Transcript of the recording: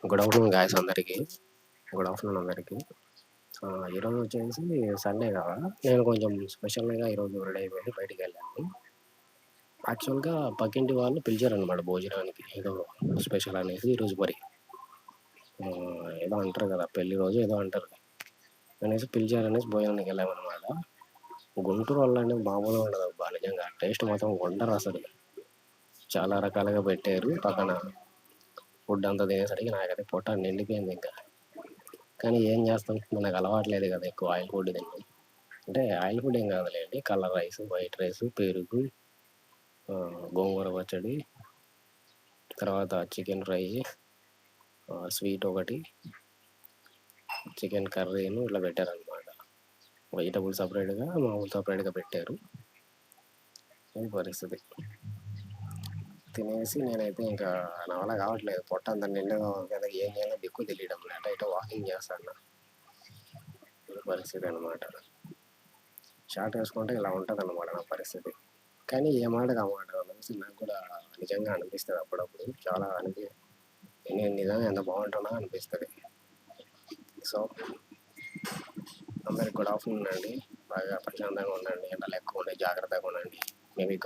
Good afternoon guys అందరికీ. Good afternoon అందరికీ. ఈరోజు వచ్చేసి సండే కదా, నేను కొంచెం స్పెషల్గా ఈరోజు రెడీ అయిపోయి బయటికి వెళ్ళాను. యాక్చువల్గా పక్కింటి వాళ్ళు పిలిచారనమాట భోజనానికి, ఏదో స్పెషల్ అనేసి ఈరోజు మరి ఏదో అంటారు కదా, పెళ్లి రోజు ఏదో అంటారు అనేసి పిలిచారనేసి భోజనానికి వెళ్ళామన్నమాట. గుంటూరు వాళ్ళు అనేది మామూలుగా ఉండదు అబ్బా, నిజంగా టేస్ట్ మాత్రం వండరు అసలు. చాలా రకాలుగా పెట్టారు పక్కన. ఫుడ్ అంతా తినేసరికి నాకైతే పొట్ట నిండిపోయింది ఇంకా. కానీ ఏం చేస్తాం, మనకు అలవాట్లేదు కదా ఎక్కువ ఆయిల్ ఫుడ్ తిన్నాం. అంటే ఆయిల్ ఫుడ్ ఏం కాదులేండి, కలర్ రైస్, వైట్ రైస్, పెరుగు, గోంగూర పచ్చడి, తర్వాత చికెన్ ఫ్రై, స్వీట్ ఒకటి, చికెన్ కర్రీను ఇట్లా పెట్టారనమాట. వెజిటబుల్ సపరేట్గా, మామూలు సపరేట్గా పెట్టారు. ఈ పరిస్థితి తినేసి నేనైతే ఇంకా నా వల్ల కావట్లేదు, పొట్ట అంత నిండుగా కదా, ఏం చేయాలో దిక్కు తెలియడం లేట. ఇటు వాకింగ్ చేస్తాను, ఈ పరిస్థితి అనమాట. షార్ట్ వేసుకుంటే ఇలా ఉంటుంది అనమాట నా పరిస్థితి. కానీ ఏ మాటకు ఆ మాట అనేసి నాకు కూడా నిజంగా అనిపిస్తుంది అప్పుడప్పుడు. చాలా నేను నిజంగా ఎంత బాగుంటున్నా అనిపిస్తుంది. సో అందరికి గుడ్ ఆఫ్టర్నూన్ అండి. బాగా ప్రశాంతంగా ఉండండి, ఎండలు ఎక్కువ ఉండే జాగ్రత్తగా ఉండండి. మేబీ